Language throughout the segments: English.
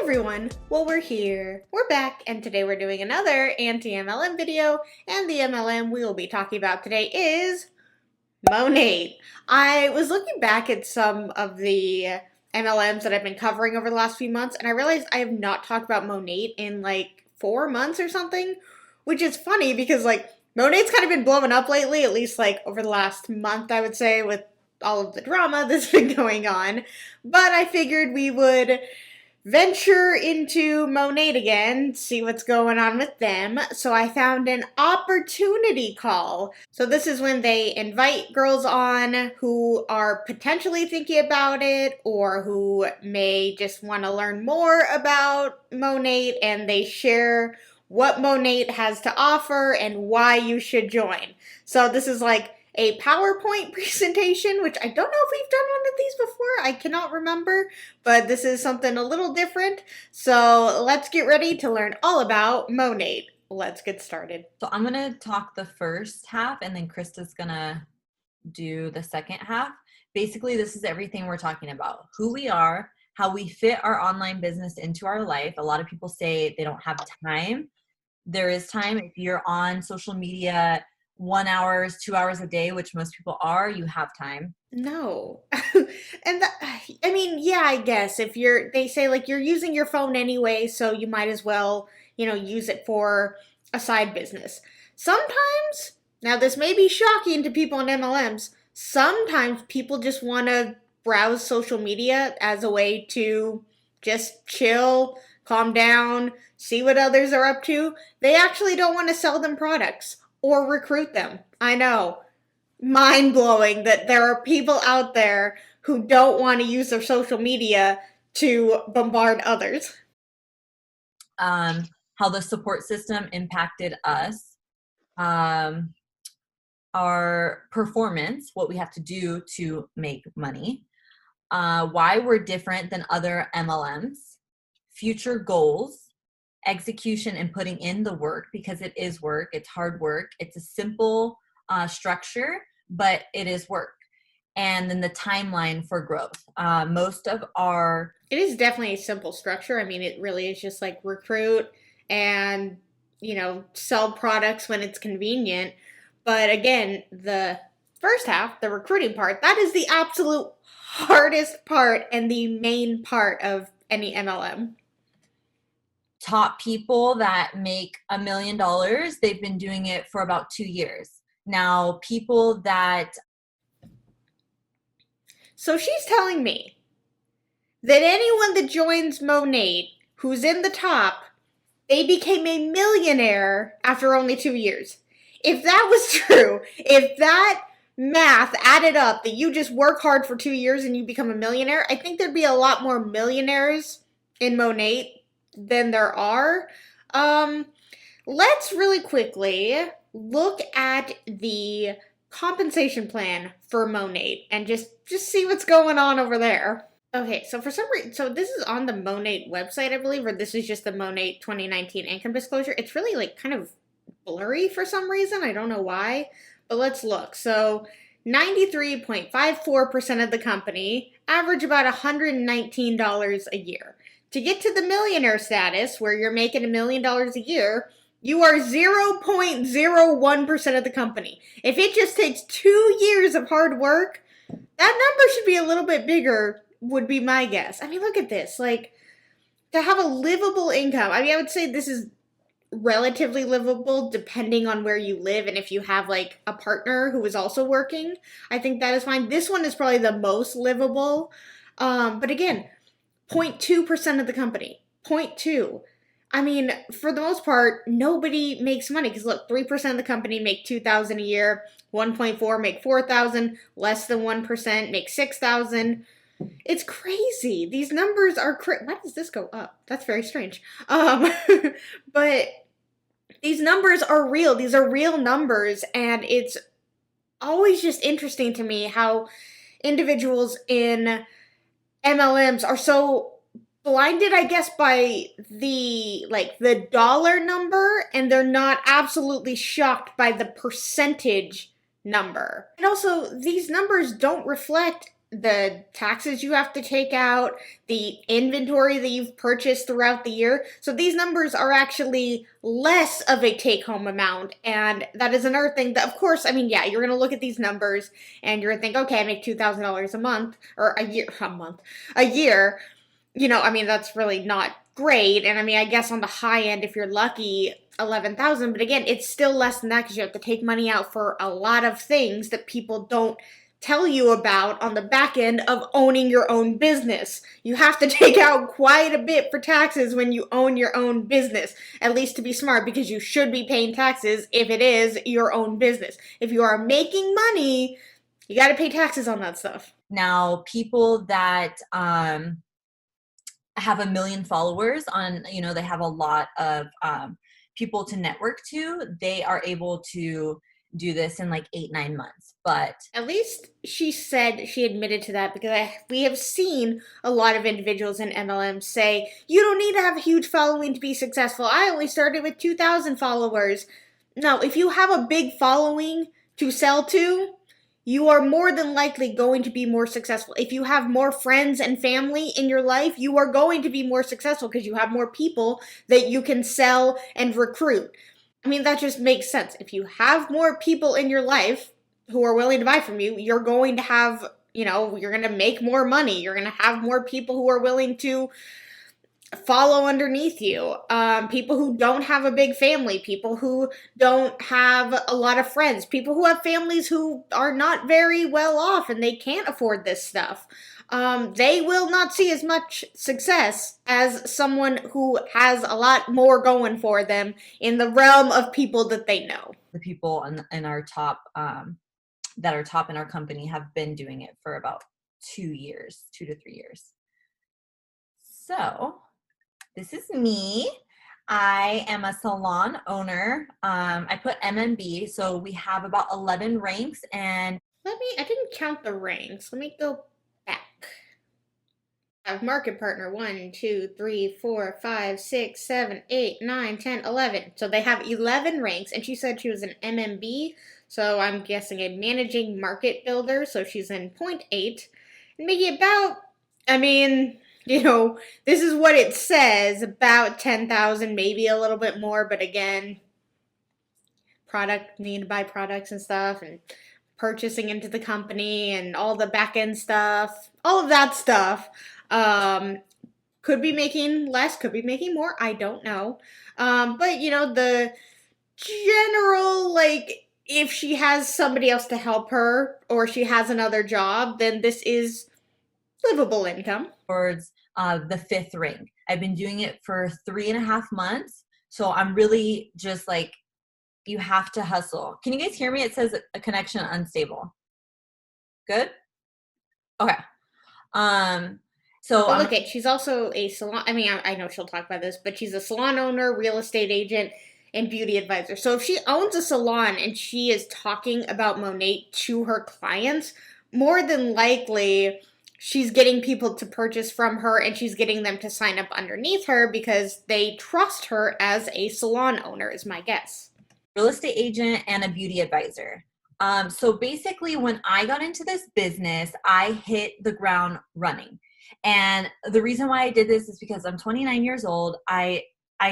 everyone! Well, we're here. We're back, and today we're doing another anti-MLM video, and the MLM we will be talking about today is Monet. I was looking back at some of the MLMs that I've been covering over the last few months, and I realized I have not talked about Monet in like 4 months or something, which is funny because like Monet's kind of been blowing up lately, at least like over the last month, I would say, with all of the drama that's been going on. But I figured we would venture into Monet again, see what's going on with them. So I found an opportunity call. So this is when they invite girls on who are potentially thinking about it or who may just want to learn more about Monet, and they share what Monet has to offer and why you should join. So this is like a PowerPoint presentation, which I don't know if we've done one of these before. I cannot remember, but this is something a little different. So let's get ready to learn all about Monet. Let's get started. So I'm going to talk the first half, and then Krista's going to do the second half. Basically, this is everything we're talking about. Who we are, how we fit our online business into our life. A lot of people say they don't have time. There is time. If you're on social media 1 hour, 2 hours a day, which most people are, you have time. No. And I mean, yeah, I guess if they say like you're using your phone anyway, so you might as well, use it for a side business. Sometimes, now this may be shocking to people in MLMs, sometimes people just want to browse social media as a way to just chill, calm down, see what others are up to. They actually don't want to sell them products or recruit them. I know. Mind-blowing that there are people out there who don't want to use their social media to bombard others. How the support system impacted us, our performance, what we have to do to make money, why we're different than other MLMs, future goals, execution and putting in the work, because it is work, it's hard work, it's a simple structure, but it is work. And then the timeline for growth. It is definitely a simple structure. I mean, it really is just like recruit and, sell products when it's convenient. But again, the first half, the recruiting part, that is the absolute hardest part and the main part of any MLM. Top people that make $1 million, they've been doing it for about 2 years. Now, people that... So she's telling me that anyone that joins Monet, who's in the top, they became a millionaire after only 2 years. If that was true, if that math added up, that you just work hard for 2 years and you become a millionaire, I think there'd be a lot more millionaires in Monet than there are. Let's really quickly look at the compensation plan for Monet and just see what's going on over there. Okay, so for some reason, so this is on the Monet website, I believe, or this is just the Monet 2019 income disclosure. It's really like kind of blurry for some reason. I don't know why, but let's look. So 93.54% of the company average about $119 a year. To get to the millionaire status, where you're making $1 million a year, you are 0.01% of the company. If it just takes 2 years of hard work, that number should be a little bit bigger, would be my guess. I mean, look at this. Like, to have a livable income, I mean, I would say this is relatively livable depending on where you live and if you have, like, a partner who is also working. I think that is fine. This one is probably the most livable. But again, 0.2% of the company. 0.2. I mean, for the most part, nobody makes money. Because look, 3% of the company make $2,000 a year. 1.4 make $4,000. Less than 1% make $6,000. It's crazy. These numbers are why does this go up? That's very strange. But these numbers are real. These are real numbers. And it's always just interesting to me how individuals in MLMs are so blinded, I guess, by the dollar number, and they're not absolutely shocked by the percentage number. And also, these numbers don't reflect the taxes you have to take out, the inventory that you've purchased throughout the year. So these numbers are actually less of a take home amount. And that is another thing that, of course, I mean, yeah, you're going to look at these numbers and you're going to think, okay, I make $2,000 a month or a year. You know, I mean, that's really not great. And I mean, I guess on the high end, if you're lucky, 11,000. But again, it's still less than that because you have to take money out for a lot of things that people don't tell you about on the back end of owning your own business. You have to take out quite a bit for taxes when you own your own business, at least to be smart, because you should be paying taxes if it is your own business. If you are making money, you got to pay taxes on that stuff. Now, people that have 1 million followers on, they have a lot of people to network to, they are able to do this in like 8-9 months. But at least she said, she admitted to that, because we have seen a lot of individuals in MLM say, you don't need to have a huge following to be successful. I only started with 2,000 followers. No, if you have a big following to sell to, you are more than likely going to be more successful. If you have more friends and family in your life, you are going to be more successful because you have more people that you can sell and recruit. I mean, that just makes sense. If you have more people in your life who are willing to buy from you, you're going to have, you're going to make more money. You're going to have more people who are willing to follow underneath you. People who don't have a big family, people who don't have a lot of friends, people who have families who are not very well off and they can't afford this stuff. They will not see as much success as someone who has a lot more going for them in the realm of people that they know. The people in our top, that are top in our company, have been doing it for about 2 to 3 years. So this is me. I am a salon owner. I put MMB, so we have about 11 ranks. And I didn't count the ranks. Let me go back. I have market partner 1, 2, 3, 4, 5, 6, 7, 8, 9, 10, 11. So they have 11 ranks, and she said she was an MMB, so I'm guessing a managing market builder, so she's in 0.8. And maybe about, I mean, this is what it says, about 10,000, maybe a little bit more, but again, need to buy products and stuff, and purchasing into the company, and all the back end stuff, all of that stuff. Could be making less, could be making more, I don't know. But the general, like, if she has somebody else to help her or she has another job, then this is livable income. Towards the 5th ring. I've been doing it for 3.5 months. So I'm really just like, you have to hustle. Can you guys hear me? It says a connection unstable. Good? Okay. So look at, she's also a salon. I mean, I know she'll talk about this, but she's a salon owner, real estate agent, and beauty advisor. So if she owns a salon and she is talking about Monet to her clients, more than likely she's getting people to purchase from her and she's getting them to sign up underneath her because they trust her as a salon owner, is my guess. Real estate agent and a beauty advisor. So basically, when I got into this business, I hit the ground running. And the reason why I did this is because I'm 29 years old. I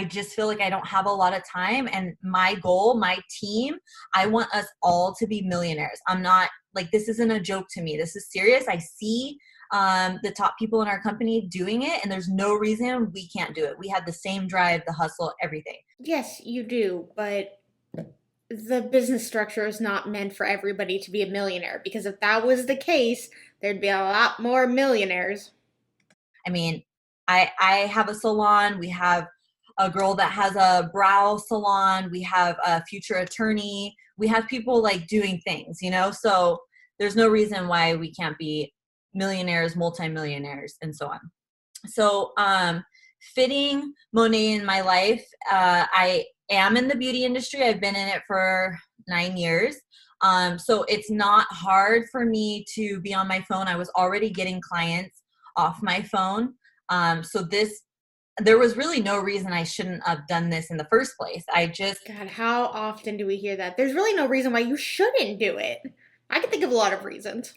just feel like I don't have a lot of time, and my goal, my team, I want us all to be millionaires. I'm not, like, this isn't a joke to me. This is serious. I see the top people in our company doing it, and there's no reason we can't do it. We have the same drive, the hustle, everything. Yes, you do, but the business structure is not meant for everybody to be a millionaire, because if that was the case, there'd be a lot more millionaires. I mean, I have a salon. We have a girl that has a brow salon. We have a future attorney. We have people like doing things, so there's no reason why we can't be millionaires, multimillionaires, and so on. So fitting Monet in my life, I am in the beauty industry. I've been in it for 9 years. So it's not hard for me to be on my phone. I was already getting clients off my phone. So there was really no reason I shouldn't have done this in the first place. God, how often do we hear that? There's really no reason why you shouldn't do it. I can think of a lot of reasons.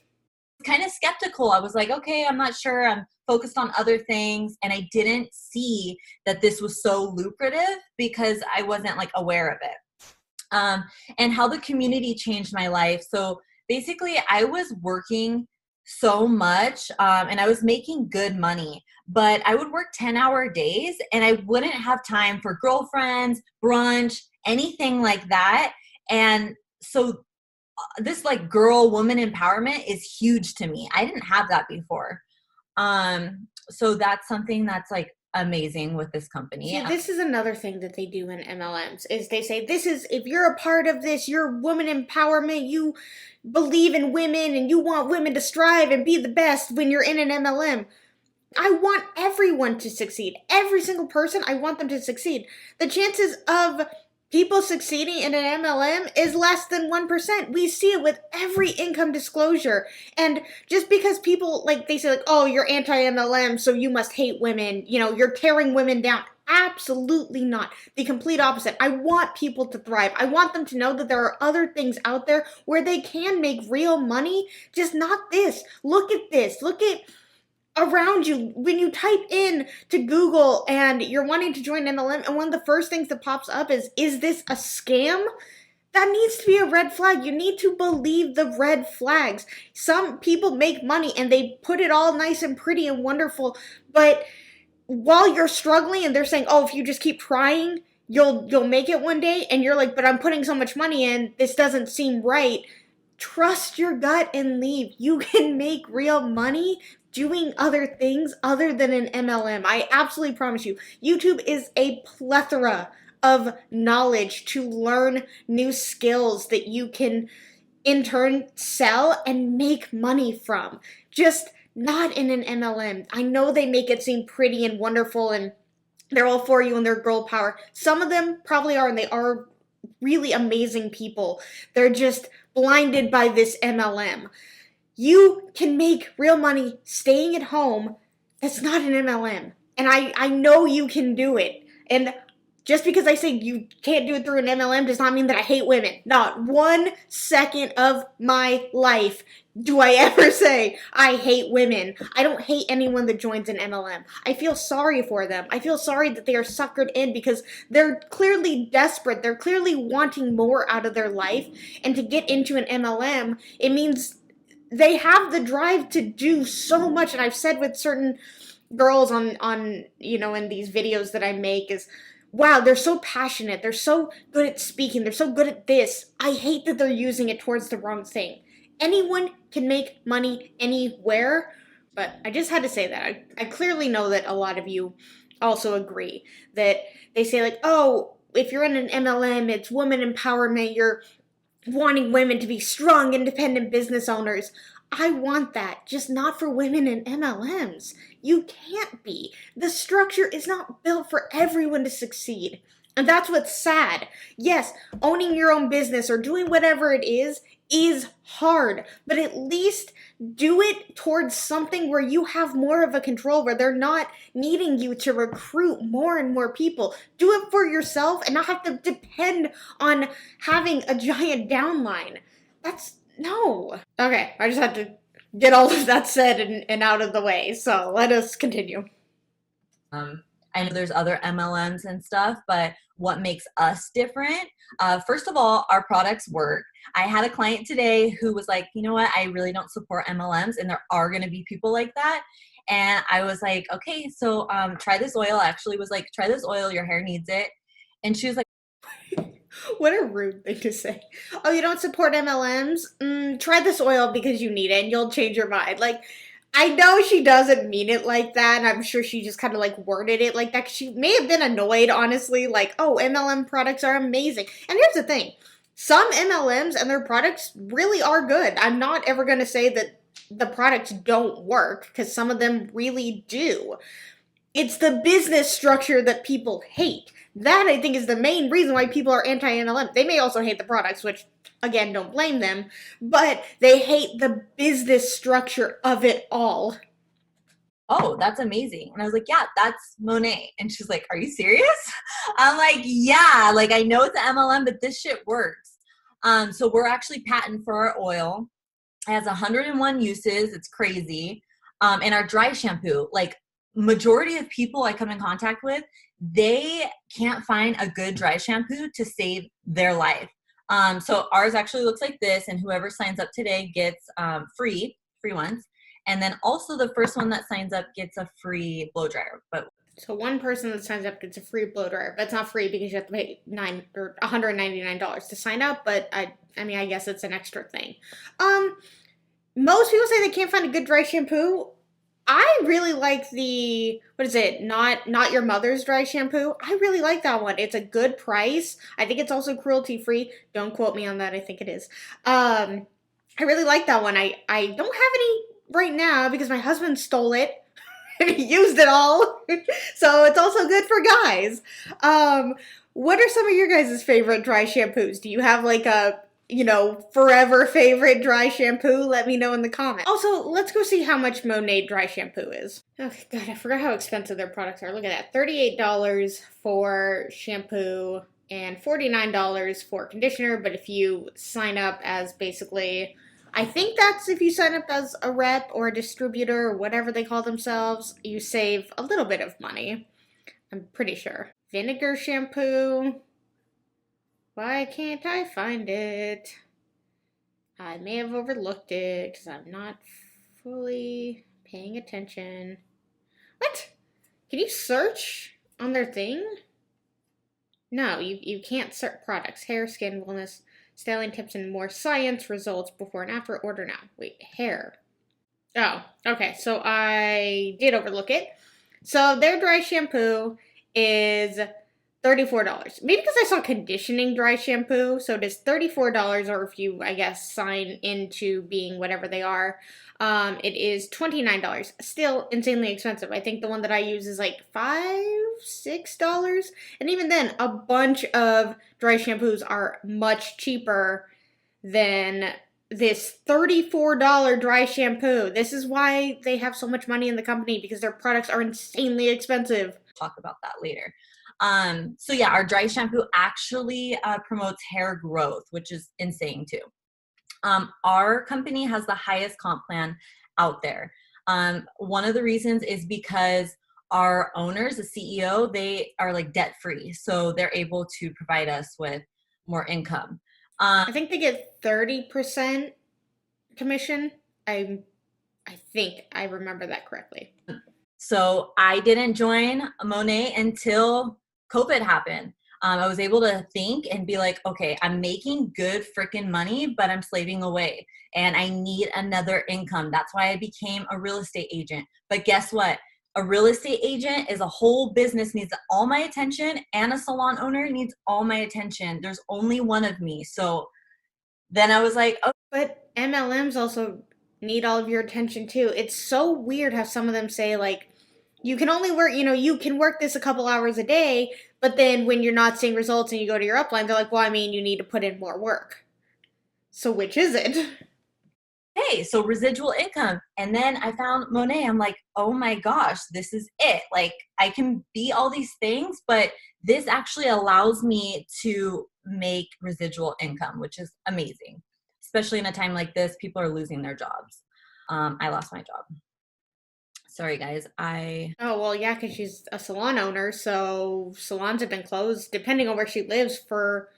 kind of skeptical. I was like, okay, I'm not sure. I'm focused on other things. And I didn't see that this was so lucrative because I wasn't like aware of it. And how the community changed my life. So basically, I was working so much and I was making good money, but I would work 10-hour days and I wouldn't have time for girlfriends, brunch, anything like that. And so this like woman empowerment is huge to me. I didn't have that before. So that's something that's like amazing with this company. See, this is another thing that they do in MLMs is they say this is, if you're a part of this, you're woman empowerment, you believe in women and you want women to strive and be the best when you're in an MLM. I want everyone to succeed. Every single person, I want them to succeed. The chances of people succeeding in an MLM is less than 1%. We see it with every income disclosure. And just because people, like, they say, like, oh, you're anti-MLM, so you must hate women, you know, you're tearing women down. Absolutely not. The complete opposite. I want people to thrive. I want them to know that there are other things out there where they can make real money, just not this. Look at this. Look at around you when you type in to Google and you're wanting to join MLM, and one of the first things that pops up is this a scam? That needs to be a red flag. You need to believe the red flags. Some people make money and they put it all nice and pretty and wonderful, but while you're struggling and they're saying, oh, if you just keep trying, you'll make it one day, and you're like, but I'm putting so much money in, this doesn't seem right. Trust your gut and leave. You can make real money doing other things other than an MLM. I absolutely promise you. YouTube is a plethora of knowledge to learn new skills that you can in turn sell and make money from. Just not in an MLM. I know they make it seem pretty and wonderful and they're all for you and they're girl power. Some of them probably are, and they are really amazing people. They're just blinded by this MLM. You can make real money staying at home. That's not an MLM. And I know you can do it. And just because I say you can't do it through an MLM does not mean that I hate women. Not 1 second of my life do I ever say I hate women. I don't hate anyone that joins an MLM. I feel sorry for them. I feel sorry that they are suckered in because they're clearly desperate. They're clearly wanting more out of their life. And to get into an MLM, it means they have the drive to do so much. And I've said with certain girls on you know, in these videos that I make is, wow, they're so passionate. They're so good at speaking. They're so good at this. I hate that they're using it towards the wrong thing. Anyone can make money anywhere, but I just had to say that. I clearly know that a lot of you also agree that they say like, oh, if you're in an MLM, it's woman empowerment. You're wanting women to be strong, independent business owners. I want that, just not for women in MLMs. You can't be. The structure is not built for everyone to succeed. And that's what's sad. Yes, owning your own business or doing whatever it is hard, but at least do it towards something where you have more of a control, where they're not needing you to recruit more and more people. Do it for yourself and not have to depend on having a giant downline. No. Okay, I just had to get all of that said and out of the way, so let us continue. I know there's other MLMs and stuff, but what makes us different? First of all, our products work. I had a client today who was like, you know what, I really don't support MLMs, and there are going to be people like that. And I was like, okay, so try this oil. I actually was like, try this oil, your hair needs it. And she was like, what a rude thing to say. Oh, you don't support MLMs? Try this oil because you need it and you'll change your mind. Like, I know she doesn't mean it like that, and I'm sure she just kind of like worded it like that, 'cause she may have been annoyed, honestly, like, oh, MLM products are amazing. And here's the thing. Some MLMs and their products really are good. I'm not ever going to say that the products don't work, because some of them really do. It's the business structure that people hate. That, I think, is the main reason why people are anti-MLM. They may also hate the products, which, again, don't blame them, but they hate the business structure of it all. oh, that's amazing. And I was like, yeah, that's Monet. And she's like, are you serious? I'm like, yeah, like I know it's an MLM, but this shit works. So we're actually patent for our oil. It has 101 uses. It's crazy. And our dry shampoo, like majority of people I come in contact with, they can't find a good dry shampoo to save their life. So ours actually looks like this, and whoever signs up today gets free ones. And then also the first one that signs up gets a free blow dryer. But So one person that signs up gets a free blow dryer. But it's not free because you have to pay $199 to sign up. But I mean, I guess it's an extra thing. Most people say they can't find a good dry shampoo. I really like the, what is it? Not Your Mother's dry shampoo. I really like that one. It's a good price. I think it's also cruelty free. Don't quote me on that. I think it is. I really like that one. I don't have any right now because my husband stole it. He used it all. So it's also good for guys. What are some of your guys' favorite dry shampoos? Do you have like a, forever favorite dry shampoo? Let me know in the comments. Also, let's go see how much Monet dry shampoo is. Oh, God, I forgot how expensive their products are. Look at that. $38 for shampoo and $49 for conditioner. But if you sign up as basically, I think that's if you sign up as a rep or a distributor or whatever they call themselves, you save a little bit of money. I'm pretty sure. Vinegar shampoo. Why can't I find it? I may have overlooked it because I'm not fully paying attention. What? Can you search on their thing? No, you can't search products. Hair, skin, wellness, styling tips, and more. Science results before and after. Order now. Wait, hair. Oh, okay. So I did overlook it. So their dry shampoo is $34. Maybe because I saw conditioning dry shampoo, so it is $34, or if you, I guess, sign into being whatever they are, it is $29. Still insanely expensive. I think the one that I use is like $6, and even then, a bunch of dry shampoos are much cheaper than this $34 dry shampoo. This is why they have so much money in the company, because their products are insanely expensive. Talk about that later. So yeah, our dry shampoo actually promotes hair growth, which is insane too. Our company has the highest comp plan out there. One of the reasons is because our owners, the CEO, they are like debt free. So they're able to provide us with more income. I think they get 30% commission. I think I remember that correctly. So I didn't join Monet until COVID happened. I was able to think and be like, okay, I'm making good freaking money, but I'm slaving away and I need another income. That's why I became a real estate agent. But guess what? A real estate agent is a whole business, needs all my attention, and a salon owner needs all my attention. There's only one of me. So then I was like, oh. But MLMs also need all of your attention too. It's so weird how some of them say like, you can only work, you can work this a couple hours a day, but then when you're not seeing results and you go to your upline, they're like, well, I mean, you need to put in more work. So which is it? Hey, so residual income. And then I found Monet. I'm like, oh my gosh, this is it. Like I can be all these things, but this actually allows me to make residual income, which is amazing. Especially in a time like this, people are losing their jobs. I lost my job. Sorry, guys. Oh, well, yeah, because she's a salon owner, so salons have been closed, depending on where she lives, for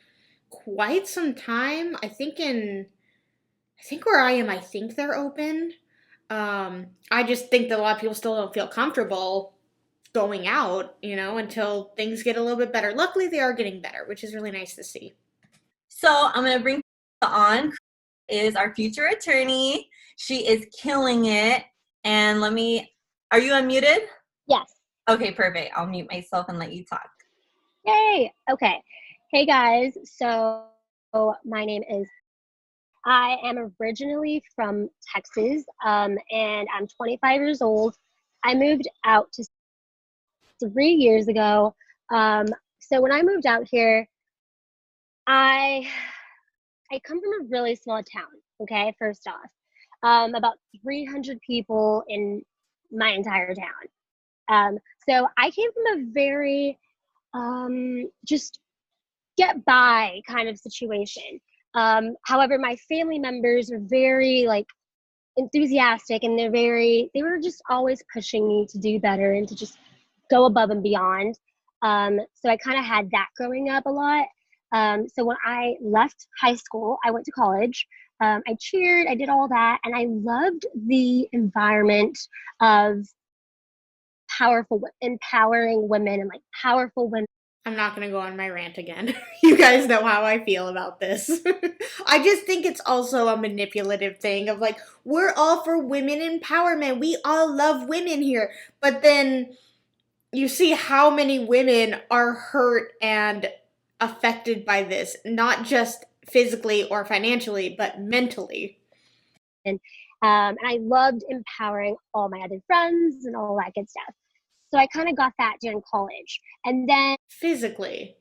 quite some time. I think where I am, I think they're open. I just think that a lot of people still don't feel comfortable going out, until things get a little bit better. Luckily, they are getting better, which is really nice to see. So I'm going to bring on is our future attorney. She is killing it. And are you unmuted? Yes. Okay, perfect. I'll mute myself and let you talk. Yay. Okay. Hey guys. So my name is, I am originally from Texas, and I'm 25 years old. I moved out to 3 years ago. So when I moved out here, I come from a really small town. Okay. First off, about 300 people in my entire town. So I came from a very just get by kind of situation. However, my family members are very like enthusiastic, and they were just always pushing me to do better and to just go above and beyond. So I kind of had that growing up a lot. So when I left high school, I went to college. I cheered, I did all that, and I loved the environment of empowering women and like powerful women. I'm not going to go on my rant again. You guys know how I feel about this. I just think it's also a manipulative thing of like, we're all for women empowerment. We all love women here. But then you see how many women are hurt and affected by this, not just physically or financially, but mentally. And I loved empowering all my other friends and all that good stuff. So I kind of got that during college. And then physically.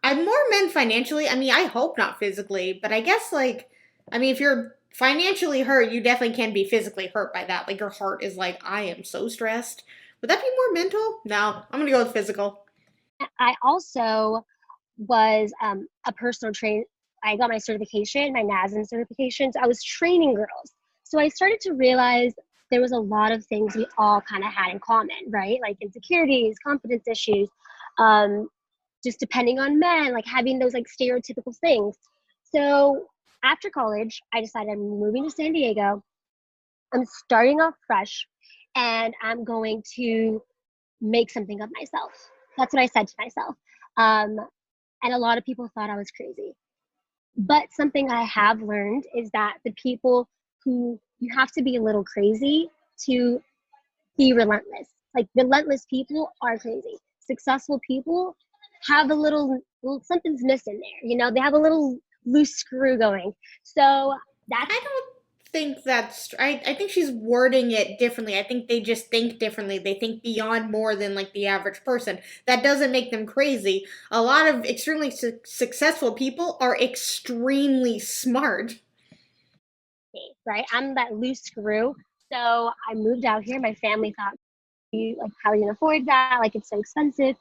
I'm more meant financially. I mean, I hope not physically, but I guess like, I mean, if you're financially hurt, you definitely can be physically hurt by that. Like your heart is like, I am so stressed. Would that be more mental? No, I'm going to go with physical. I also was a personal trainer. I got my certification, my NASM certification. So I was training girls. So I started to realize there was a lot of things we all kind of had in common, right? Like insecurities, confidence issues, just depending on men, like having those like stereotypical things. So after college, I decided I'm moving to San Diego. I'm starting off fresh, and I'm going to make something of myself. That's what I said to myself. And a lot of people thought I was crazy. But something I have learned is that the people who you have to be a little crazy to be relentless. Like relentless people are crazy. Successful people have a little something's missing there. You know, they have a little loose screw going. So that's. I don't think that's. I think she's wording it differently. I think they just think differently. They think beyond more than like the average person. That doesn't make them crazy. A lot of extremely successful people are extremely smart. Right? I'm that loose screw. So I moved out here. My family thought, like, how are you gonna afford that? Like, it's so expensive.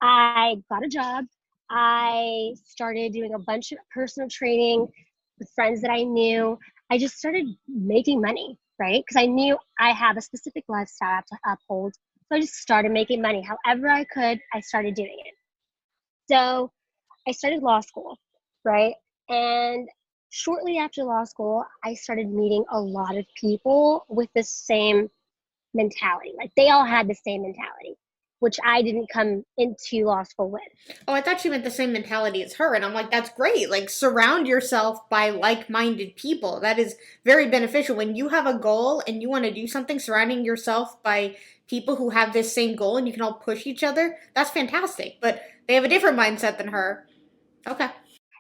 I got a job. I started doing a bunch of personal training with friends that I knew. I just started making money, right? Because I knew I have a specific lifestyle to uphold. So I just started making money. However I could, I started doing it. So I started law school, right? And shortly after law school, I started meeting a lot of people with the same mentality. Like they all had the same mentality, which I didn't come into law school with. Oh, I thought she meant the same mentality as her. And I'm like, that's great. Like, surround yourself by like minded people. That is very beneficial. When you have a goal and you want to do something, surrounding yourself by people who have this same goal and you can all push each other, that's fantastic. But they have a different mindset than her. Okay.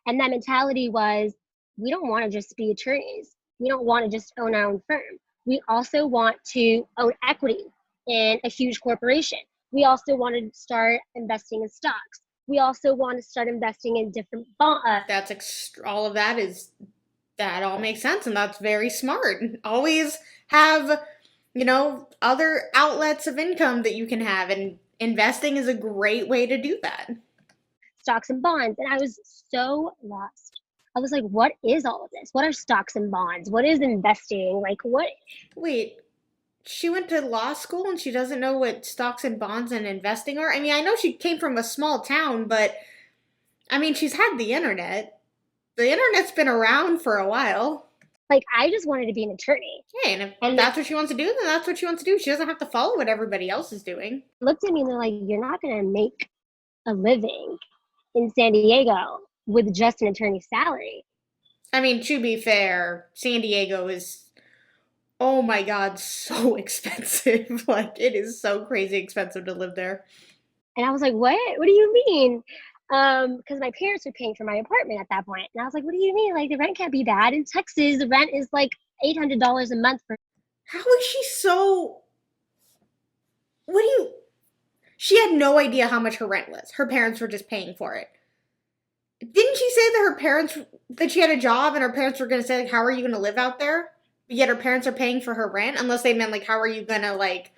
And that mentality was, we don't want to just be attorneys. We don't want to just own our own firm. We also want to own equity in a huge corporation. We also want to start investing in stocks. We also want to start investing in different bonds. All of that is, that all makes sense, and that's very smart. Always have, other outlets of income that you can have, and investing is a great way to do that. Stocks and bonds. And I was so lost. I was like, what is all of this? What are stocks and bonds? What is investing? Like, what? Wait, she went to law school and she doesn't know what stocks and bonds and investing are? I mean, I know she came from a small town, but I mean, she's had the internet. The internet's been around for a while. Like, I just wanted to be an attorney. Yeah, and if that's what she wants to do, then that's what she wants to do. She doesn't have to follow what everybody else is doing. Looked at me and they're like, you're not going to make a living in San Diego with just an attorney's salary. I mean, to be fair, San Diego is, oh my God, so expensive. Like, it is so crazy expensive to live there. And I was like, what? What do you mean? Because my parents were paying for my apartment at that point. And I was like, what do you mean? Like, the rent can't be bad. In Texas, the rent is like $800 a month for. How is she so. She had no idea how much her rent was. Her parents were just paying for it. Didn't she say that she had a job and her parents were going to say, like, how are you going to live out there? But yet her parents are paying for her rent, unless they meant, like, how are you going to, like,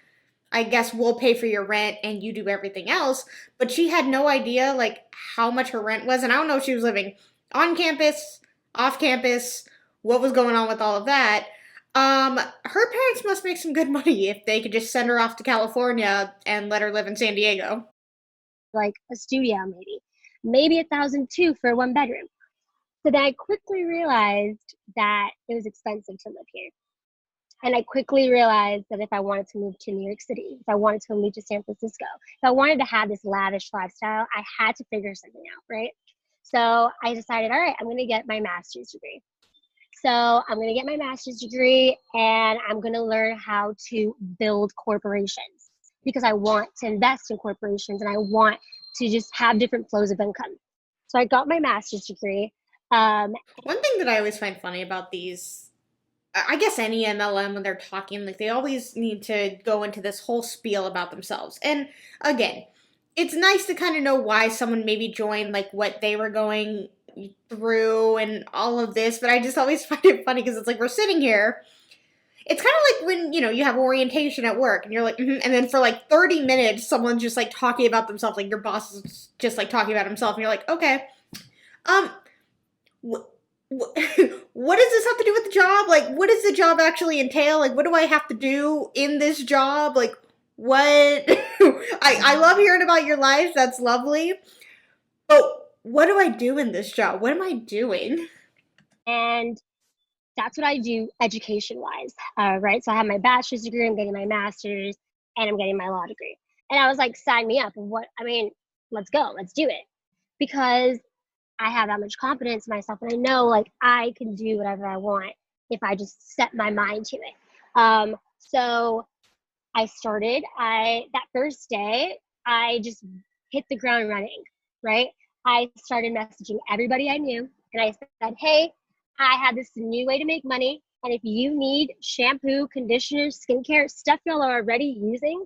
I guess we'll pay for your rent and you do everything else. But she had no idea, like, how much her rent was. And I don't know if she was living on campus, off campus, what was going on with all of that. Her parents must make some good money if they could just send her off to California and let her live in San Diego. Like a studio, maybe 1,000 too for a 1 bedroom. So then I quickly realized that it was expensive to live here. And I quickly realized that if I wanted to move to New York City, if I wanted to move to San Francisco, if I wanted to have this lavish lifestyle, I had to figure something out, right? So I decided, all right, I'm going to get my master's degree. So I'm going to get my master's degree and I'm going to learn how to build corporations because I want to invest in corporations and I want to just have different flows of income. So I got my master's degree. One thing that I always find funny about these, I guess any MLM when they're talking, like they always need to go into this whole spiel about themselves. And again, it's nice to kind of know why someone maybe joined, like what they were going through and all of this, but I just always find it funny because it's like we're sitting here. It's kind of like when, you have orientation at work and you're like, and then for like 30 minutes, someone's just like talking about themselves, like your boss is just like talking about himself, and you're like, okay, um, wh- what does this have to do with the job? Like, what does the job actually entail? Like, what do I have to do in this job? Like, what? I love hearing about your life. That's lovely. But what do I do in this job? What am I doing? And that's what I do education wise, right? So I have my bachelor's degree, I'm getting my master's, and I'm getting my law degree. And I was like, sign me up. Let's go, let's do it. Because I have that much confidence in myself and I know like I can do whatever I want if I just set my mind to it. So I started, that first day, I just hit the ground running, right? I started messaging everybody I knew and I said, hey, I have this new way to make money. And if you need shampoo, conditioner, skincare, stuff y'all are already using,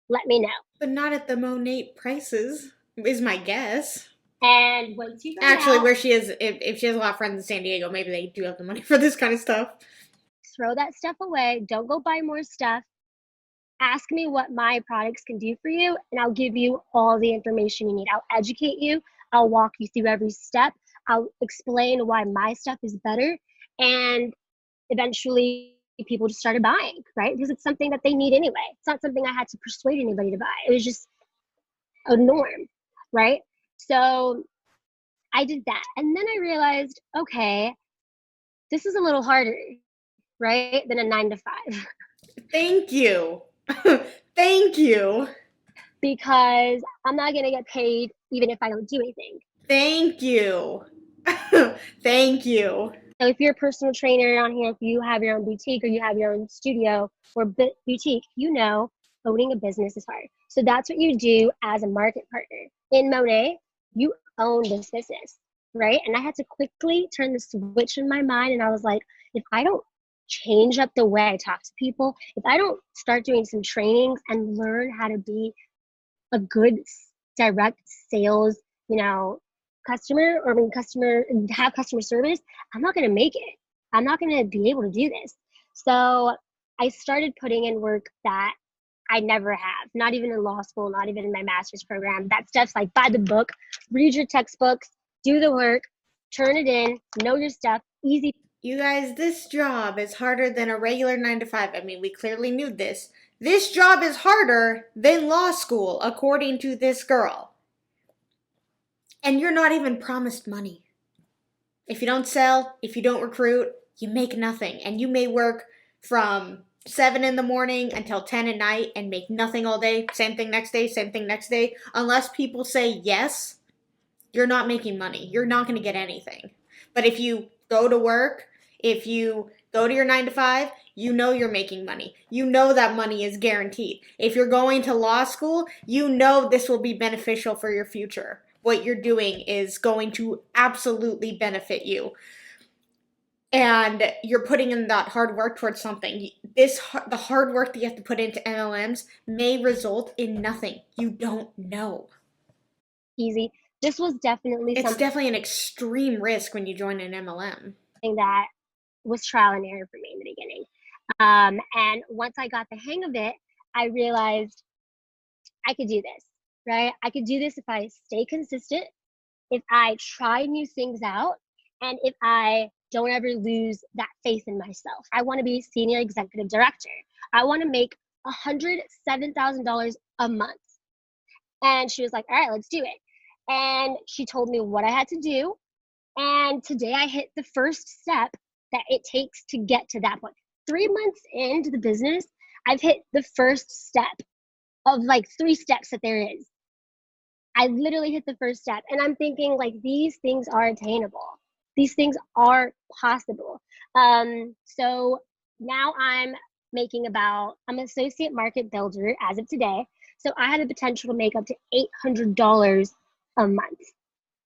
let me know. But not at the Monet prices, is my guess. And once you Actually, where she is, if she has a lot of friends in San Diego, maybe they do have the money for this kind of stuff. throw that stuff away. Don't go buy more stuff. Ask me what my products can do for you, and I'll give you all the information you need. I'll educate you. I'll walk you through every step. I'll explain why my stuff is better. And eventually, people just started buying, right? Because it's something that they need anyway. It's not something I had to persuade anybody to buy. It was just a norm, right? So I did that. And then I realized, okay, this is a little harder, right, than a 9 to 5. Thank you. Thank you. Because I'm not going to get paid even if I don't do anything. Thank you. Thank you. So if you're a personal trainer on here, if you have your own boutique or you have your own studio or boutique, owning a business is hard. So that's what you do as a market partner. In Monet, you own this business, right? And I had to quickly turn the switch in my mind. And I was like, if I don't change up the way I talk to people, if I don't start doing some trainings and learn how to be a good direct sales, customer have customer service, I'm not going to make it. I'm not going to be able to do this. So I started putting in work that I never have, not even in law school, not even in my master's program. That stuff's like buy the book, read your textbooks, do the work, turn it in, know your stuff, easy. You guys, this job is harder than a regular 9 to 5. I mean, we clearly knew this. This job is harder than law school, according to this girl. And you're not even promised money. If you don't sell, if you don't recruit, you make nothing. And you may work from 7 in the morning until 10 at night and make nothing all day. Same thing next day, same thing next day. Unless people say yes, you're not making money. You're not going to get anything. But if you go to work, if you go to your 9 to 5, you know you're making money. You know that money is guaranteed. If you're going to law school, you know this will be beneficial for your future. What you're doing is going to absolutely benefit you. And you're putting in that hard work towards something. The hard work that you have to put into MLMs may result in nothing. You don't know. Easy. This was definitely It's definitely an extreme risk when you join an MLM. That was trial and error for me in the beginning. And once I got the hang of it, I realized I could do this, right? I could do this if I stay consistent, if I try new things out, and if I don't ever lose that faith in myself. I want to be senior executive director. I want to make $107,000 a month. And she was like, all right, let's do it. And she told me what I had to do. And today I hit the first step that it takes to get to that point. 3 months into the business, I've hit the first step of like 3 steps that there is. I literally hit the first step. And I'm thinking like, these things are attainable. These things are possible. So now I'm an associate market builder as of today. So I have the potential to make up to $800 a month.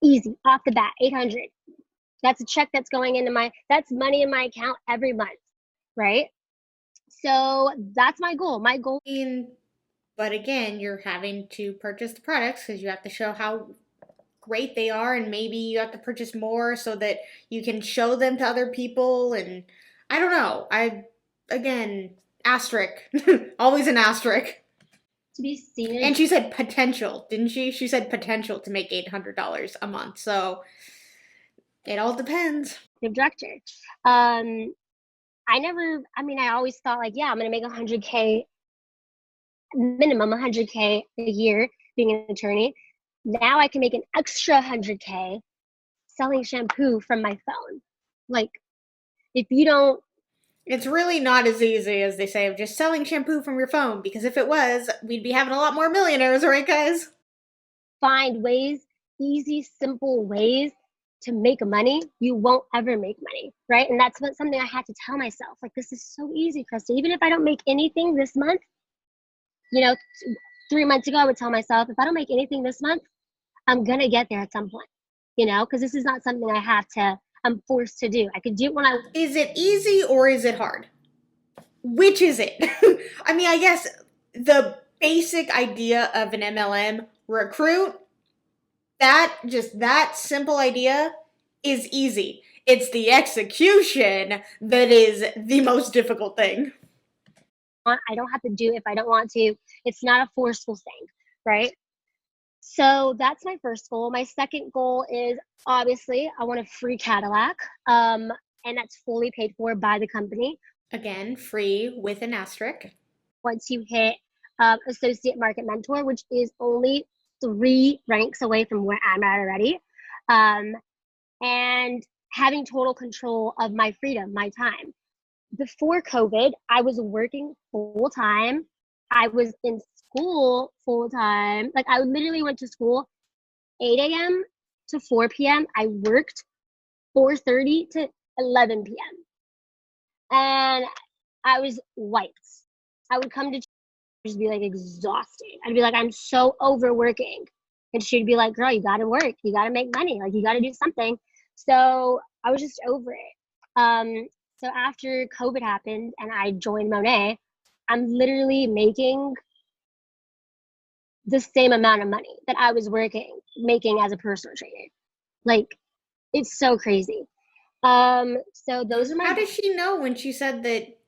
Easy, off the bat, 800. That's a check that's going into that's money in my account every month, right? So that's my goal. But again, you're having to purchase the products because you have to show how great they are, and maybe you have to purchase more so that you can show them to other people. And I don't know. Again, asterisk. Always an asterisk. To be seen. And she said potential, didn't she? She said potential to make $800 a month. So it all depends. Director. I always thought like, yeah, I'm going to make $100K, minimum $100K a year being an attorney. Now I can make an extra $100K selling shampoo from my phone. Like, if you don't. It's really not as easy as they say of just selling shampoo from your phone, because if it was, we'd be having a lot more millionaires, right, guys? Find ways, easy, simple ways to make money, you won't ever make money, right? And that's something I had to tell myself. Like, this is so easy, Krista. Even if I don't make anything this month, 3 months ago, I would tell myself, if I don't make anything this month, I'm going to get there at some point, because this is not something I'm forced to do. I could do it when I. Is it easy or is it hard? Which is it? I guess the basic idea of an MLM recruit, that simple idea is easy. It's the execution that is the most difficult thing. I don't have to do it if I don't want to. It's not a forceful thing, right? So that's my first goal. My second goal is, obviously, I want a free Cadillac, and that's fully paid for by the company. Again, free with an asterisk. Once you hit associate market mentor, which is only 3 ranks away from where I'm at already, and having total control of my freedom, my time. Before COVID, I was working full time. I was in school full time. Like, I literally went to school 8 a.m. to 4 p.m. I worked 4:30 to 11 p.m. And I was wiped. I would come to just be like exhausted. I'd be like, I'm so overworking. And she'd be like, girl, you gotta work. You gotta make money. Like, you gotta do something. So I was just over it. So after COVID happened and I joined Monet, I'm literally making the same amount of money that I was making as a personal trainer. Like, it's so crazy. So those are my. How does she know when she said that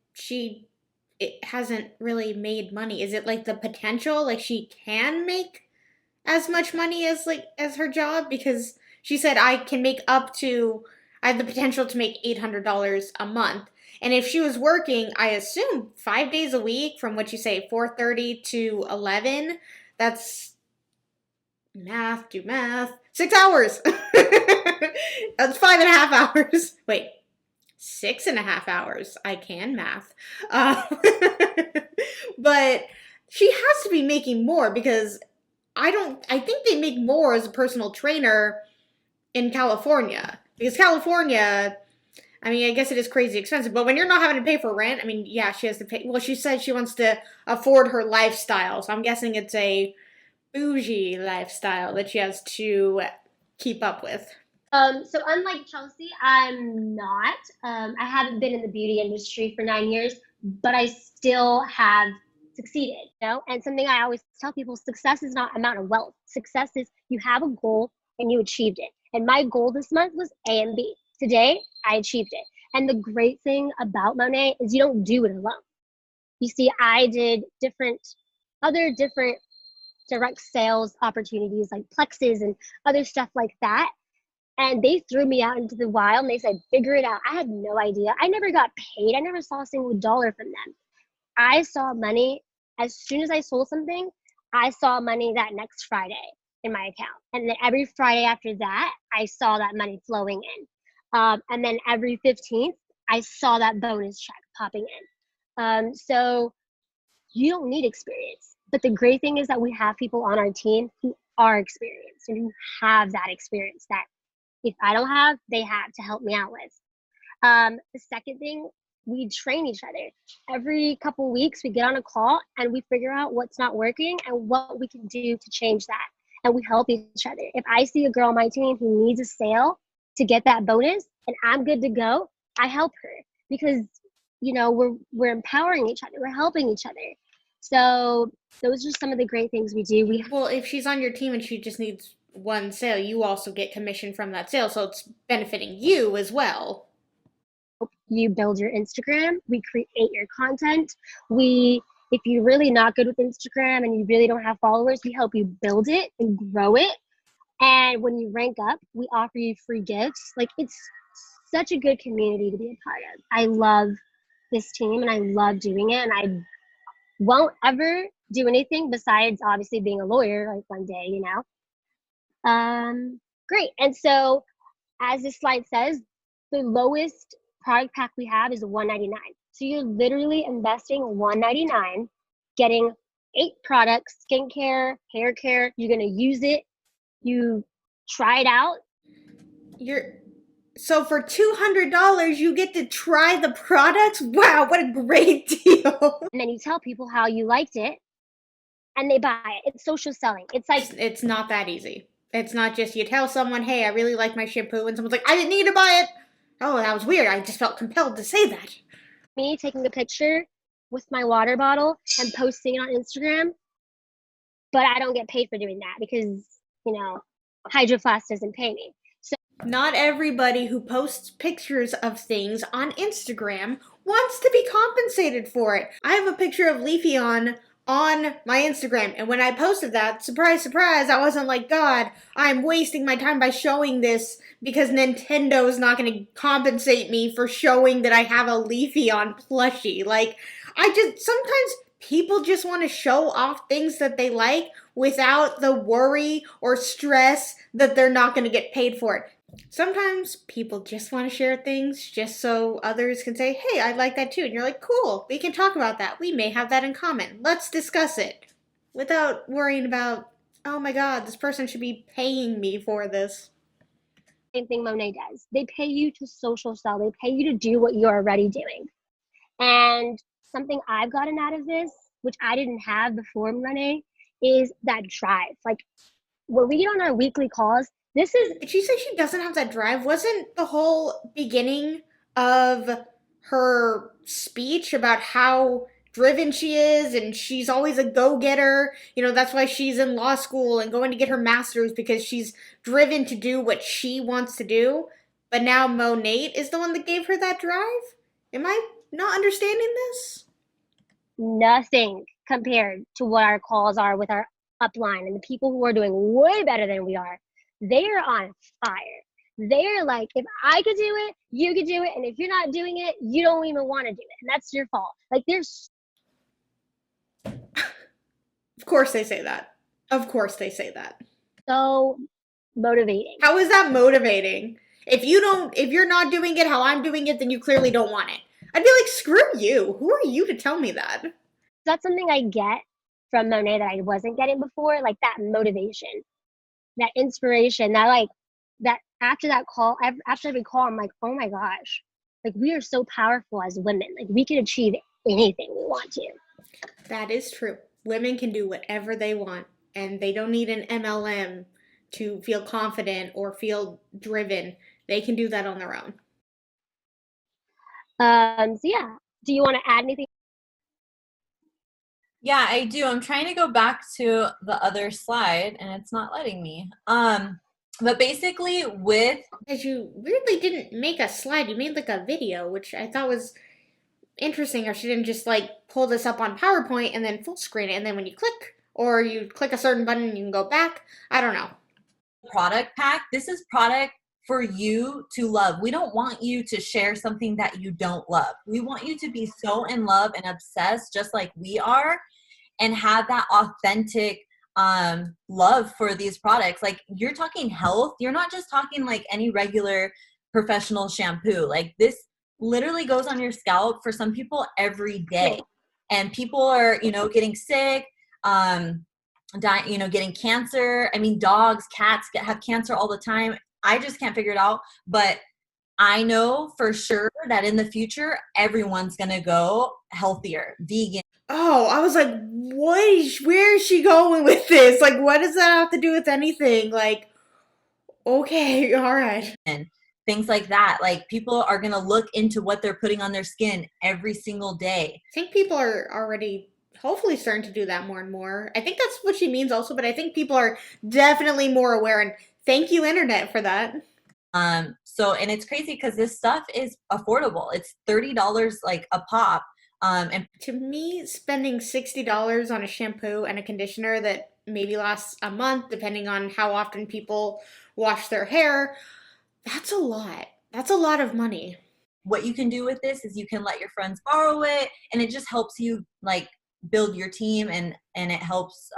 it hasn't really made money? Is it like the potential, like she can make as much money as her job? Because she said I have the potential to make $800 a month. And if she was working, I assume 5 days a week, from what you say, 4:30 to 11, that's do math, 6 hours. That's 5.5 hours. Wait, 6.5 hours. I can math. But she has to be making more, because I think they make more as a personal trainer in California. Because California, I guess it is crazy expensive, but when you're not having to pay for rent, yeah, she has to pay. Well, she said she wants to afford her lifestyle, so I'm guessing it's a bougie lifestyle that she has to keep up with. So unlike Chelsea, I'm not. I haven't been in the beauty industry for 9 years, but I still have succeeded, And something I always tell people, success is not amount of wealth. Success is you have a goal and you achieved it. And my goal this month was A and B. Today, I achieved it. And the great thing about Monet is you don't do it alone. You see, I did other different direct sales opportunities like Plexes and other stuff like that. And they threw me out into the wild and they said, figure it out. I had no idea. I never got paid. I never saw a single dollar from them. I saw money as soon as I sold something. I saw money that next Friday in my account. And then every Friday after that, I saw that money flowing in. And then every 15th, I saw that bonus check popping in. So you don't need experience. But the great thing is that we have people on our team who are experienced and who have that experience that if I don't have, they have to help me out with. The second thing, we train each other. Every couple weeks, we get on a call and we figure out what's not working and what we can do to change that. And we help each other. If I see a girl on my team who needs a sale to get that bonus and I'm good to go, I help her because, you know, we're empowering each other. We're helping each other. So those are some of the great things we do. Well, if she's on your team and she just needs one sale, you also get commission from that sale, so it's benefiting you as well. You build your Instagram, we create your content. If you're really not good with Instagram and you really don't have followers, we help you build it and grow it. And when you rank up, we offer you free gifts. Like, it's such a good community to be a part of. I love this team and I love doing it, and I won't ever do anything besides obviously being a lawyer, like one day, you know. Great. And so as this slide says, the lowest product pack we have is $199. So you're literally investing $199, getting 8 products, skincare, hair care. You're going to use it. You try it out. So for $200, you get to try the products? Wow, what a great deal. And then you tell people how you liked it and they buy it. It's social selling. It's not that easy. It's not just you tell someone, hey, I really like my shampoo, and someone's like, I didn't need to buy it. Oh, that was weird. I just felt compelled to say that. Me taking a picture with my water bottle and posting it on Instagram, but I don't get paid for doing that because, you know, Hydro Flask doesn't pay me. So not everybody who posts pictures of things on Instagram wants to be compensated for it. I have a picture of Leafy on my Instagram, and when I posted that, surprise, surprise, I wasn't like, God, I'm wasting my time by showing this because Nintendo is not going to compensate me for showing that I have a Leafy on plushie. Like, sometimes people just want to show off things that they like without the worry or stress that they're not going to get paid for it. Sometimes people just want to share things just so others can say, hey, I like that too. And you're like, cool, we can talk about that. We may have that in common. Let's discuss it. Without worrying about, oh my God, this person should be paying me for this. Same thing Monet does. They pay you to social sell. They pay you to do what you're already doing. And something I've gotten out of this, which I didn't have before Monet, is that drive. Like, when we get on our weekly calls, did she say she doesn't have that drive? Wasn't the whole beginning of her speech about how driven she is and she's always a go-getter? You know, that's why she's in law school and going to get her master's, because she's driven to do what she wants to do. But now Monet is the one that gave her that drive? Am I not understanding this? Nothing compared to what our calls are with our upline and the people who are doing way better than we are. They are on fire. They're like, if I could do it, you could do it. And if you're not doing it, you don't even want to do it. And that's your fault. Like, there's... Of course they say that. Of course they say that. So motivating. How is that motivating? If you're not doing it how I'm doing it, then you clearly don't want it. I'd be like, screw you. Who are you to tell me that? That's something I get from Monet that I wasn't getting before, like that motivation, that inspiration, that after that call, after every call, I'm like, oh my gosh, like, we are so powerful as women. Like, we can achieve anything we want to. That is true. Women can do whatever they want, and they don't need an MLM to feel confident or feel driven. They can do that on their own. So yeah, do you want to add anything? Yeah, I do. I'm trying to go back to the other slide and it's not letting me. But basically because you weirdly didn't make a slide, you made like a video, which I thought was interesting. Or she didn't just like pull this up on PowerPoint and then full screen it, and then when you click, or you click a certain button, you can go back. I don't know. Product pack. This is product for you to love. We don't want you to share something that you don't love. We want you to be so in love and obsessed just like we are, and have that authentic love for these products. Like, you're talking health. You're not just talking like any regular professional shampoo. Like, this literally goes on your scalp for some people every day. And people are, getting sick, getting cancer. I mean, dogs, cats have cancer all the time. I just can't figure it out. But I know for sure that in the future, everyone's going to go healthier, vegan. Oh, I was like, where is she going with this? Like, what does that have to do with anything? Like, okay, all right. And things like that. Like, people are going to look into what they're putting on their skin every single day. I think people are already hopefully starting to do that more and more. I think that's what she means also, but I think people are definitely more aware, and thank you, internet, for that. And it's crazy because this stuff is affordable. It's $30 like a pop. And to me, spending $60 on a shampoo and a conditioner that maybe lasts a month, depending on how often people wash their hair, that's a lot. That's a lot of money. What you can do with this is you can let your friends borrow it, and it just helps you like build your team, and it helps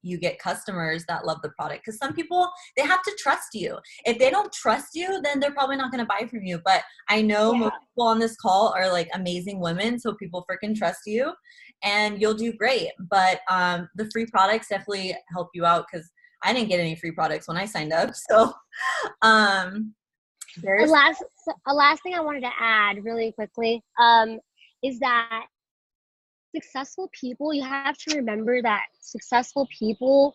you get customers that love the product. Because some people, they have to trust you. If they don't trust you, then they're probably not going to buy from you. But I know most people on this call are like amazing women, so people freaking trust you, and you'll do great. But the free products definitely help you out, because I didn't get any free products when I signed up. So a last thing I wanted to add really quickly is that successful people, you have to remember that successful people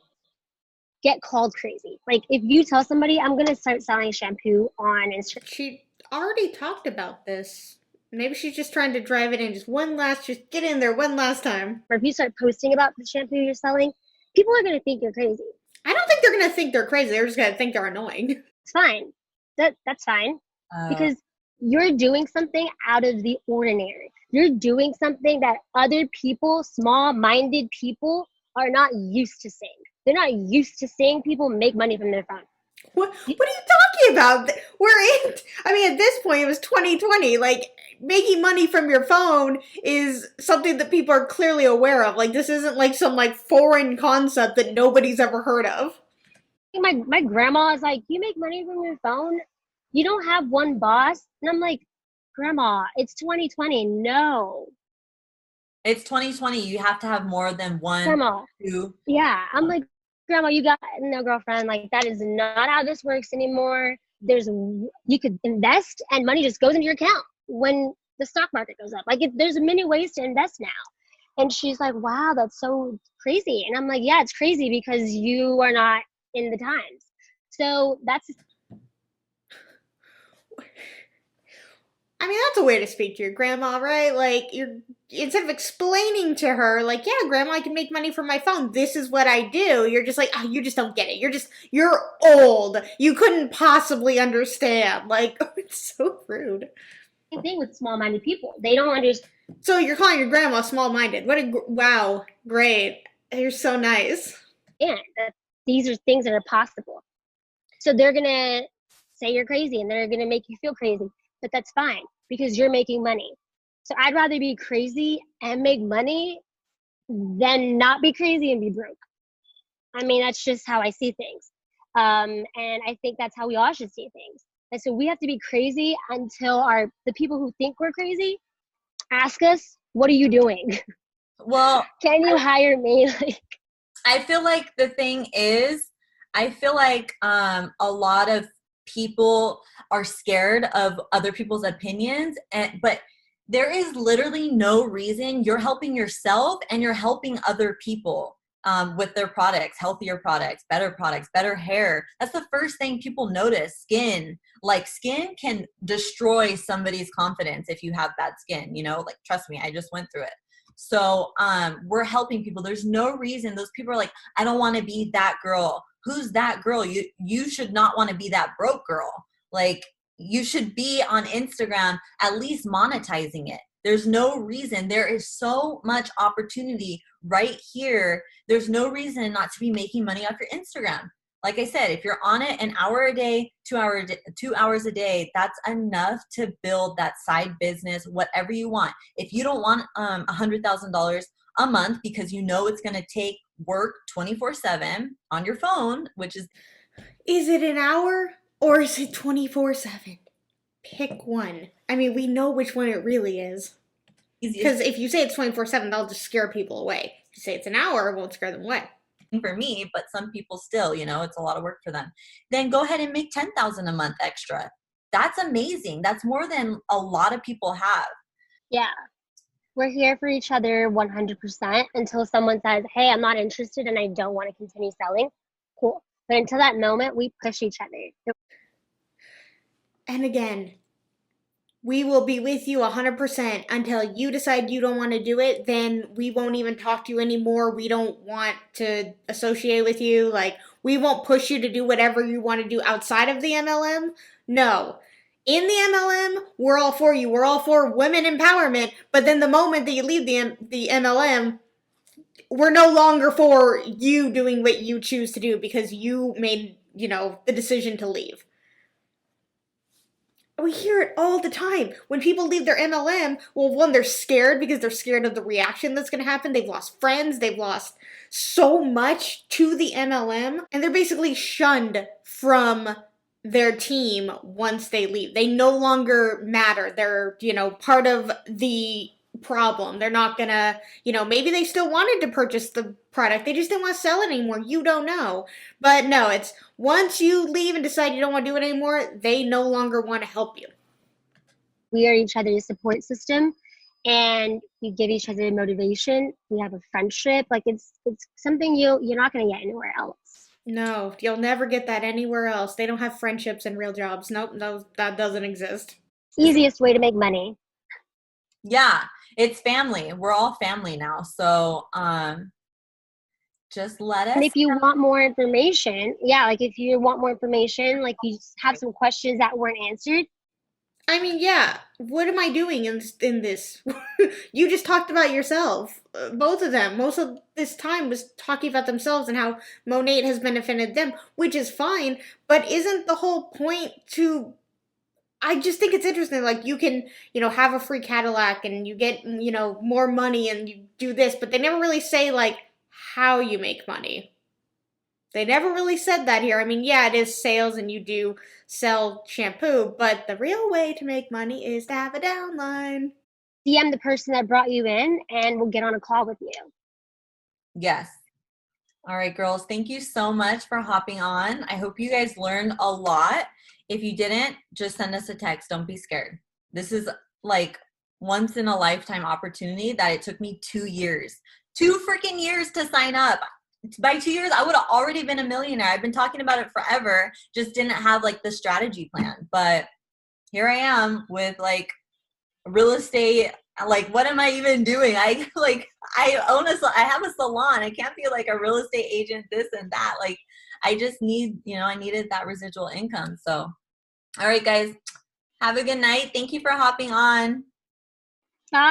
get called crazy. Like, if you tell somebody, I'm going to start selling shampoo on Instagram. She already talked about this. Maybe she's just trying to drive it in just get in there one last time. Or if you start posting about the shampoo you're selling, people are going to think you're crazy. I don't think they're going to think they're crazy. They're just going to think they're annoying. It's fine. That's fine. Because you're doing something out of the ordinary. You're doing something that other people, small-minded people, are not used to seeing. They're not used to seeing people make money from their phone. What are you talking about? At this point, it was 2020. Like, making money from your phone is something that people are clearly aware of. Like, this isn't like some like foreign concept that nobody's ever heard of. My grandma is like, you make money from your phone? You don't have one boss? And I'm like, Grandma, it's 2020. No. It's 2020. You have to have more than one. Grandma. Two. Yeah. I'm like, Grandma, you got no girlfriend. Like, that is not how this works anymore. You could invest and money just goes into your account when the stock market goes up. Like, there's many ways to invest now. And she's like, wow, that's so crazy. And I'm like, yeah, it's crazy because you are not in the times. So that's a way to speak to your grandma, right? Like, instead of explaining to her, like, yeah, Grandma, I can make money from my phone. This is what I do. You're just like, oh, you just don't get it. You're old. You couldn't possibly understand. Like, it's so rude. Same thing with small-minded people. They don't understand. So you're calling your grandma small-minded. Wow, great. You're so nice. Yeah, these are things that are possible. So they're going to say you're crazy, and they're going to make you feel crazy. But that's fine because you're making money. So I'd rather be crazy and make money than not be crazy and be broke. That's just how I see things. And I think that's how we all should see things. And so we have to be crazy until the people who think we're crazy ask us, what are you doing? Well, can you hire me? I feel like the thing is, a lot of people are scared of other people's opinions, but there is literally no reason. You're helping yourself and you're helping other people with their products, healthier products, better hair. That's the first thing people notice. Skin can destroy somebody's confidence if you have bad skin, like, trust me, I just went through it. So we're helping people. There's no reason. Those people are like, I don't want to be that girl. Who's that girl? You should not want to be that broke girl. Like, you should be on Instagram at least monetizing it. There's no reason. There is so much opportunity right here. There's no reason not to be making money off your Instagram. Like I said, if you're on it an hour a day, 2 hours a day, that's enough to build that side business, whatever you want. If you don't want $100,000 a month because you know it's going to take work 24/7 on your phone, which is it an hour or is it 24/7? Pick one. I mean, we know which one it really is. easiest Because if you say it's 24/7, that'll just scare people away. If you say it's an hour, it won't scare them away. for me, but some people still, it's a lot of work for them. Then go ahead and make $10,000 a month extra. That's amazing. That's more than a lot of people have. Yeah. We're here for each other 100% until someone says, hey, I'm not interested and I don't want to continue selling. Cool. But until that moment, we push each other. And again, we will be with you 100% until you decide you don't want to do it. Then we won't even talk to you anymore. We don't want to associate with you. Like, we won't push you to do whatever you want to do outside of the MLM. No. In the MLM, we're all for you. We're all for women empowerment. But then the moment that you leave the MLM, we're no longer for you doing what you choose to do because you made, the decision to leave. We hear it all the time. When people leave their MLM, well, one, they're scared because they're scared of the reaction that's going to happen. They've lost friends. They've lost so much to the MLM. And they're basically shunned from their team once they leave. They no longer matter. They're, part of the problem. They're not going to, maybe they still wanted to purchase the product. They just didn't want to sell it anymore. You don't know. But no, it's once you leave and decide you don't want to do it anymore, they no longer want to help you. We are each other's support system and we give each other motivation. We have a friendship. Like it's something you're not going to get anywhere else. No, you'll never get that anywhere else. They don't have friendships in real jobs. Nope, no, that doesn't exist. Easiest way to make money. Yeah, it's family. We're all family now. So just let us. And if you want more information, like if you want more information, like you have some questions that weren't answered. I mean, yeah, what am I doing in this? You just talked about yourself. Both of them. Most of this time was talking about themselves and how Monet has benefited them, which is fine. But isn't the whole point to... I just think it's interesting. Like, you can, have a free Cadillac and you get, more money and you do this. But they never really say, like, how you make money. They never really said that here. I mean, yeah, it is sales and you do sell shampoo, but the real way to make money is to have a downline. DM the person that brought you in and we'll get on a call with you. Yes. All right, girls. Thank you so much for hopping on. I hope you guys learned a lot. If you didn't, just send us a text. Don't be scared. This is like once in a lifetime opportunity that it took me 2 years. 2 freaking years to sign up. By 2 years, I would have already been a millionaire. I've been talking about it forever, just didn't have like the strategy plan. But here I am with like real estate. Like, what am I even doing? I have a salon. I can't be like a real estate agent, this and that. Like, I just need, I needed that residual income. So, all right, guys, have a good night. Thank you for hopping on. Bye.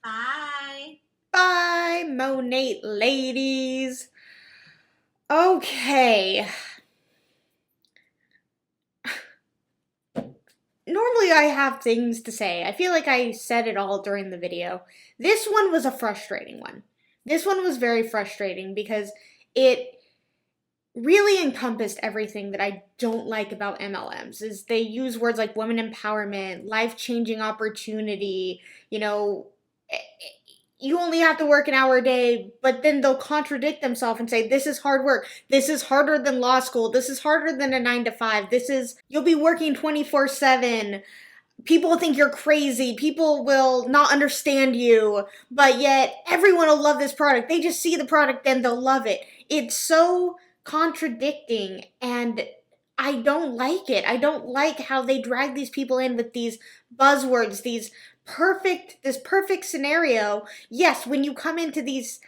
Bye. Bye, Monet ladies. Okay. Normally I have things to say. I feel like I said it all during the video. This one was a frustrating one. This one was very frustrating because it really encompassed everything that I don't like about MLMs. Is they use words like women empowerment, life-changing opportunity, you only have to work an hour a day, but then they'll contradict themselves and say, this is hard work. This is harder than law school. This is harder than a 9-to-5. You'll be working 24/7. People think you're crazy. People will not understand you, but yet everyone will love this product. They just see the product and they'll love it. It's so contradicting and I don't like it. I don't like how they drag these people in with these buzzwords, this perfect scenario. Yes, when you come into these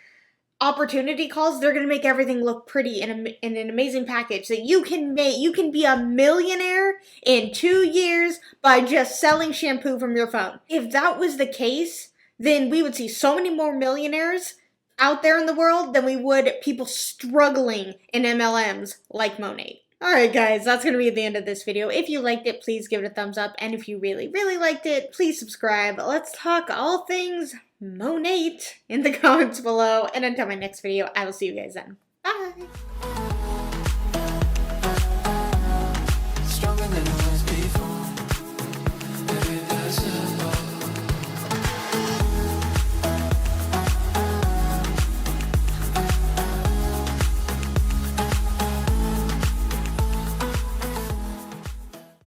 opportunity calls, they're going to make everything look pretty in an amazing package that you can be a millionaire in 2 years by just selling shampoo from your phone. If that was the case, then we would see so many more millionaires. out there in the world than we would people struggling in MLMs like Monet. Alright guys, that's going to be the end of this video. If you liked it, please give it a thumbs up. And if you really, really liked it, please subscribe. Let's talk all things Monet in the comments below. And until my next video, I will see you guys then. Bye!